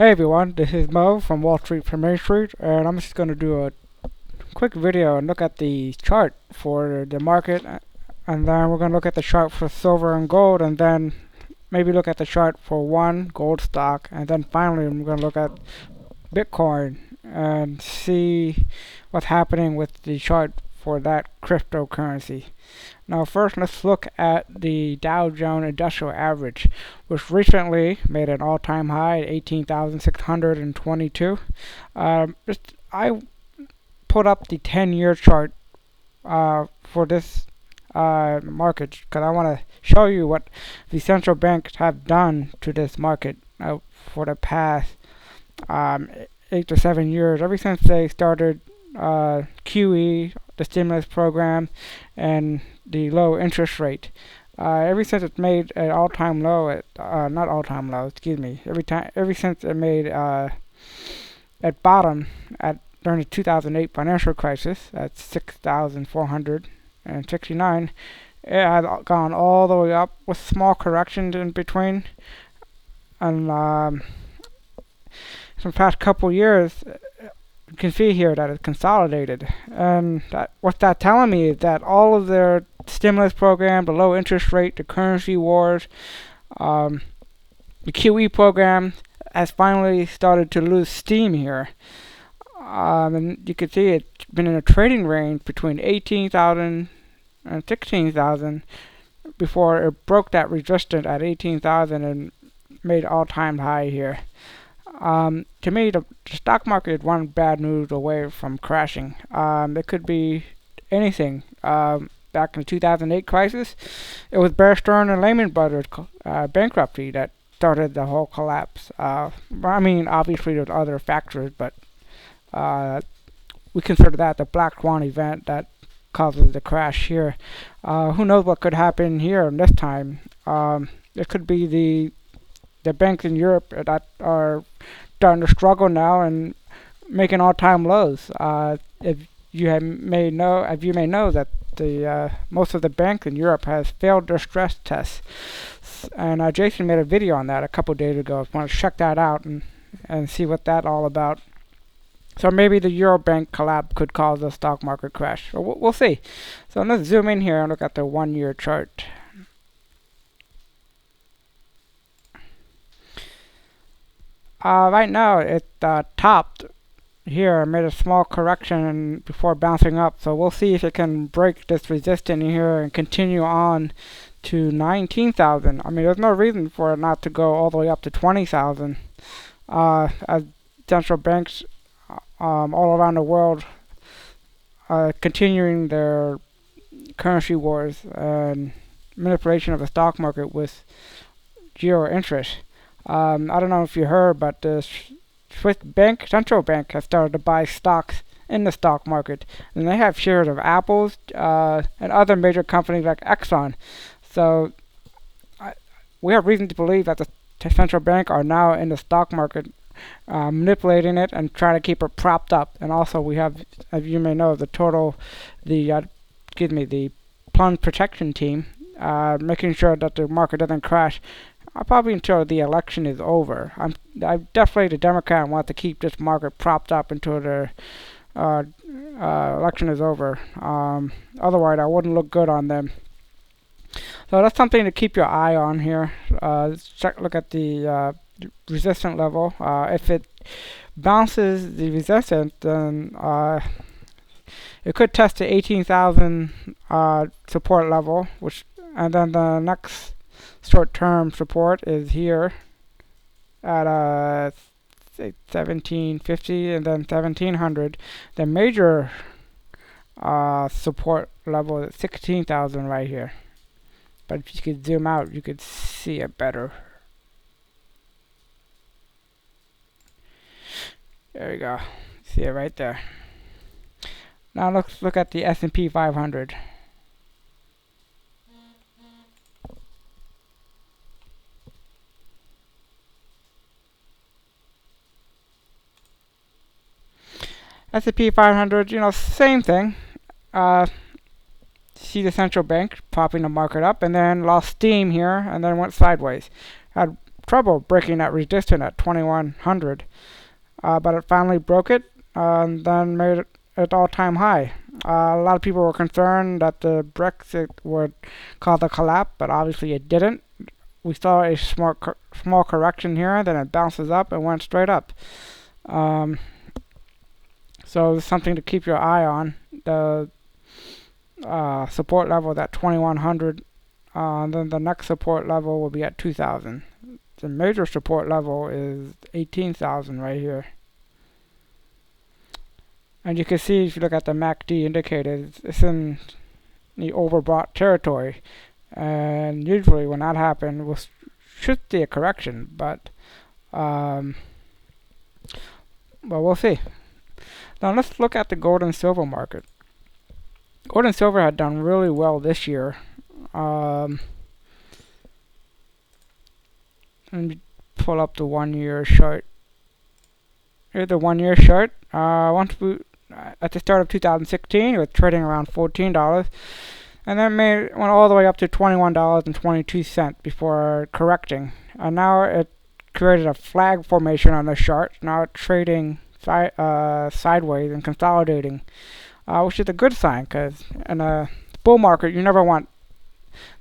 Hey everyone, this is Mo from Wall Street for Main Street, and I'm just going to do a quick video and look at the chart for the market, and then we're going to look at the chart for silver and gold, and then maybe look at the chart for one gold stock, and then finally I'm going to look at Bitcoin and see what's happening with the chart for that cryptocurrency. Now first let's look at the Dow Jones Industrial Average, which recently made an all-time high at 18,622. I put up the 10-year chart for this market because I want to show you what the central banks have done to this market for the past 8 to 7 years, ever since they started QE, the stimulus program, and the low interest rate. Ever since it made an all-time low at not all-time low, excuse me. Ever since it made at bottom at during the 2008 financial crisis at 6,469, it had gone all the way up with small corrections in between, and for the past couple years you can see here that it's consolidated, and what that's telling me is that all of their stimulus program, the low interest rate, the currency wars, the QE program has finally started to lose steam here. And you can see it's been in a trading range between 18,000 and 16,000 before it broke that resistance at 18,000 and made all-time high here. To me, the stock market is one bad news away from crashing. It could be anything. Back in the 2008 crisis, it was Bear Stearns and Lehman Brothers bankruptcy that started the whole collapse. I mean, obviously there's other factors, but we consider that the black swan event that causes the crash here. Who knows what could happen here this time? It could be the banks in Europe that are starting to struggle now and making all-time lows. If you may know that the most of the banks in Europe has failed their stress tests, and Jason made a video on that a couple days ago. If you want to check that out and see what that's all about. So maybe the Eurobank collapse could cause a stock market crash. So we'll see. So let's zoom in here and look at the 1-year chart. Right now it topped here, made a small correction before bouncing up. So we'll see if it can break this resistance here and continue on to 19,000. I mean, there's no reason for it not to go all the way up to 20,000. As central banks all around the world continuing their currency wars and manipulation of the stock market with zero interest. I don't know if you heard, but the Swiss bank, central bank, has started to buy stocks in the stock market, and they have shares of Apple's and other major companies like Exxon. So we have reason to believe that the central bank are now in the stock market, manipulating it and trying to keep it propped up. And also we have, as you may know, the plunge protection team, making sure that the market doesn't crash. Probably until the election is over. I definitely, the Democrat want to keep this market propped up until the election is over. Otherwise, I wouldn't look good on them. So that's something to keep your eye on here. Look at the resistance level. If it bounces the resistance, then it could test the 18,000 support level, and then the next short-term support is here at 1750 and then 1700. The major support level is 16,000 right here. But if you could zoom out, you could see it better. There we go. See it right there. Now let's look at the S&P 500. S&P 500, same thing. See the central bank propping the market up, and then lost steam here, and then went sideways. Had trouble breaking that resistance at 2100, but it finally broke it and then made it its all-time high. A lot of people were concerned that the Brexit would cause a collapse, but obviously it didn't. We saw a small correction here, then it bounces up and went straight up. Um, so it's something to keep your eye on. The support level is at 2100. Then the next support level will be at 2000. The major support level is 18,000 right here. And you can see if you look at the MACD indicator, it's in the overbought territory. And usually when that happens, we should see a correction, but we'll see. Now let's look at the gold and silver market. Gold and silver had done really well this year. Let me pull up the 1-year chart. Here's the 1-year chart. At the start of 2016, it was trading around $14, and then went all the way up to $21.22 before correcting. And now it created a flag formation on the chart. Now it's trading sideways and consolidating, which is a good sign, because in a bull market, you never want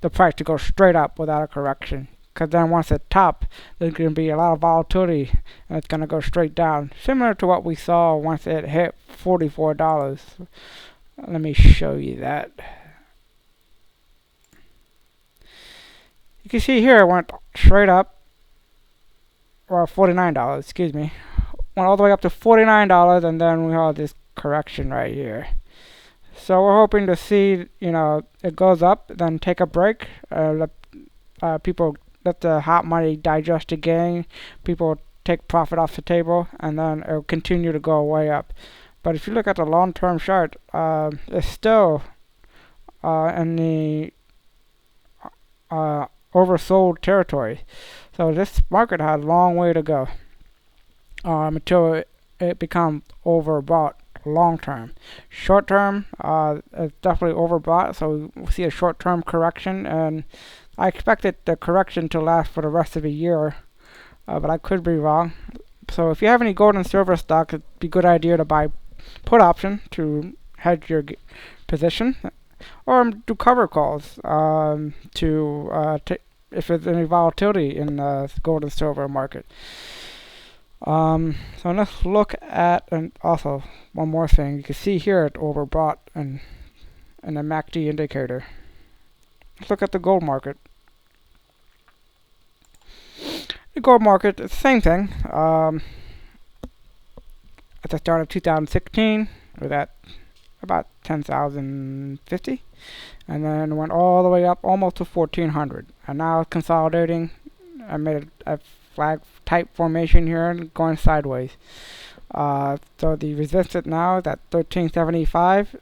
the price to go straight up without a correction, because then once it tops, there's going to be a lot of volatility and it's going to go straight down, similar to what we saw once it hit $44. Let me show you that. You can see here it went straight up, or $49, excuse me, went all the way up to $49, and then we have this correction right here. So we're hoping to see, it goes up, then take a break. People let the hot money digest the gain. People take profit off the table, and then it'll continue to go way up. But if you look at the long-term chart, it's still in the oversold territory. So this market has a long way to go until it becomes overbought. Long term. Short term, it's definitely overbought, so we'll see a short term correction, and I expect the correction to last for the rest of the year, but I could be wrong. So if you have any gold and silver stock, it'd be a good idea to buy put option to hedge your position, or do cover calls if there's any volatility in the gold and silver market. So let's look at, and also one more thing, you can see here it overbought in the MACD indicator. Let's look at the gold market. The gold market, it's the same thing. At the start of 2016, we're at about 10,050, and then went all the way up almost to 1,400, and now it's consolidating. I made a flag type formation here and going sideways. So the resistance now is at 1375.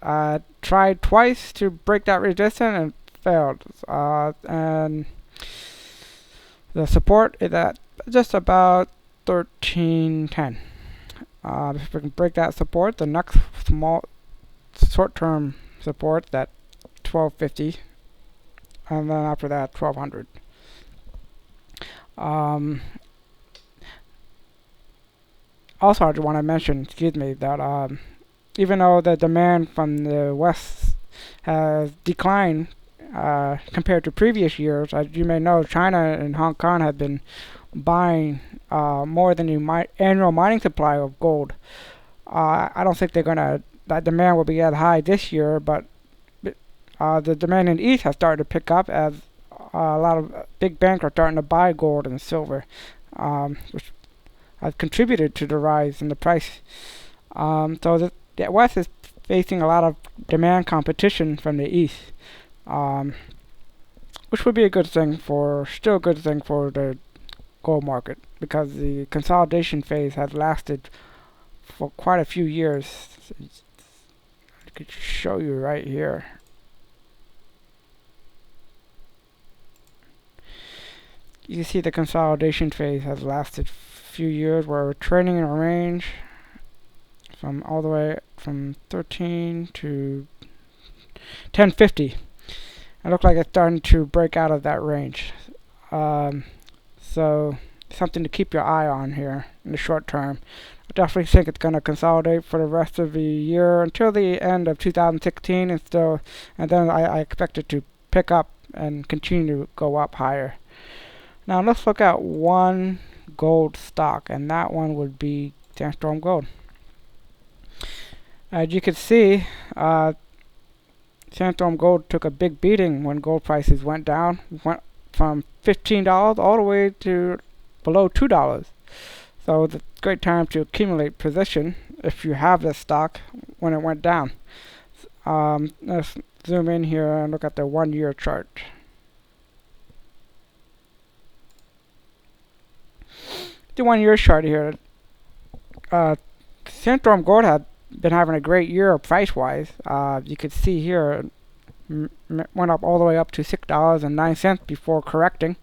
Tried twice to break that resistance and failed. And the support is at just about 1310. If we can break that support, the next small short-term support is at 1250, and then after that 1200. Also, I want to mention, that even though the demand from the West has declined compared to previous years, as you may know, China and Hong Kong have been buying more than the annual mining supply of gold. I don't think that demand will be as high this year, but the demand in the East has started to pick up as a lot of big banks are starting to buy gold and silver, which has contributed to the rise in the price. So the West is facing a lot of demand competition from the East, which would be still a good thing for the gold market, because the consolidation phase has lasted for quite a few years. I could show you right here. You can see the consolidation phase has lasted a few years, where we're trading in a range from all the way from 13 to 1050. It looks like it's starting to break out of that range. So something to keep your eye on here in the short term. I definitely think it's going to consolidate for the rest of the year until the end of 2016, and then I expect it to pick up and continue to go up higher. Now let's look at one gold stock, and that one would be Sandstorm Gold. As you can see, Sandstorm Gold took a big beating when gold prices went down. Went from $15 all the way to below $2. So it's a great time to accumulate position if you have this stock when it went down. Let's zoom in here and look at the 1-year chart. The 1-year chart here. Sandstorm Gold had been having a great year price-wise. You could see here went up all the way up to $6.09 before correcting.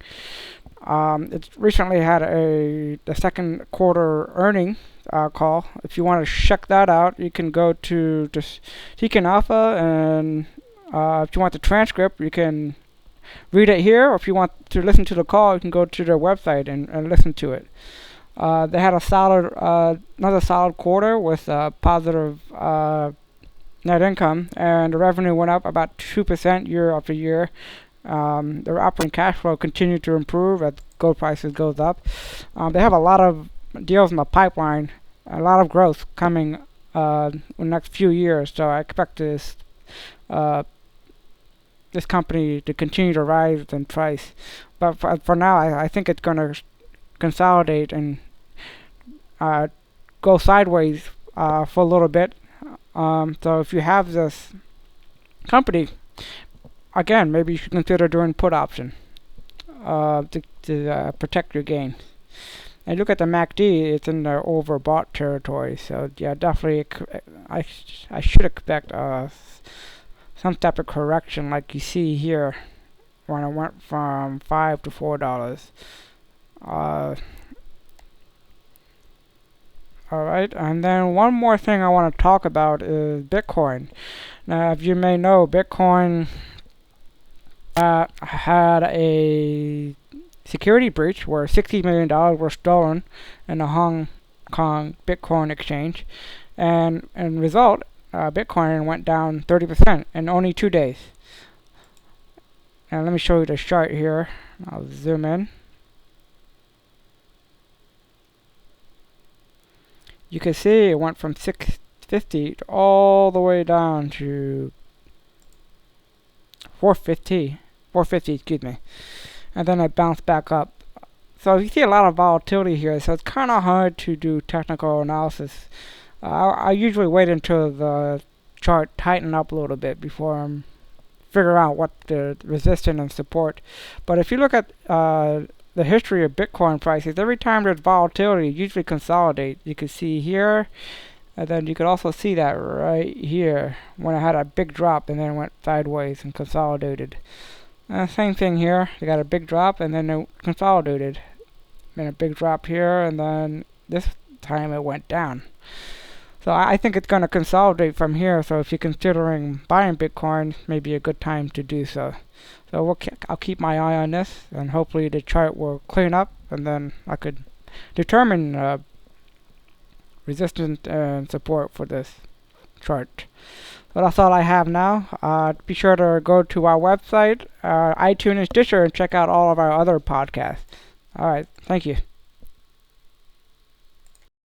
It recently had the second quarter earning call. If you want to check that out, you can go to Seeking Alpha, and if you want the transcript, you can read it here, or if you want to listen to the call, you can go to their website and listen to it. They had another solid quarter with positive net income, and the revenue went up about 2% year after year. Their operating cash flow continued to improve as gold prices goes up. They have a lot of deals in the pipeline, a lot of growth coming in the next few years. So I expect this company to continue to rise in price. But for now, I think it's going to consolidate and go sideways for a little bit. So if you have this company, again, maybe you should consider doing put option to protect your gain. And look at the MACD; it's in the overbought territory. So yeah, definitely, I should expect some type of correction, like you see here, when it went from $5 to $4. Alright, and then one more thing I want to talk about is Bitcoin. Now, as you may know, Bitcoin had a security breach where $60 million were stolen in the Hong Kong Bitcoin exchange, and in result, Bitcoin went down 30% in only 2 days. And let me show you the chart here. I'll zoom in. You can see it went from 650 all the way down to 450, excuse me, and then it bounced back up. So you see a lot of volatility here, so it's kind of hard to do technical analysis. I usually wait until the chart tighten up a little bit before I'm figure out what the resistance and support. But if you look at the history of Bitcoin prices, every time there's volatility, it usually consolidate. You can see here, and then you could also see that right here when it had a big drop and then went sideways and consolidated. Same thing here. They got a big drop and then it consolidated. Then a big drop here, and then this time it went down. So I think it's going to consolidate from here. So if you're considering buying Bitcoin, maybe a good time to do so. So I'll keep my eye on this, and hopefully the chart will clean up, and then I could determine resistance and support for this chart. So that's all I have now. Be sure to go to our website, iTunes and Stitcher, and check out all of our other podcasts. All right, thank you.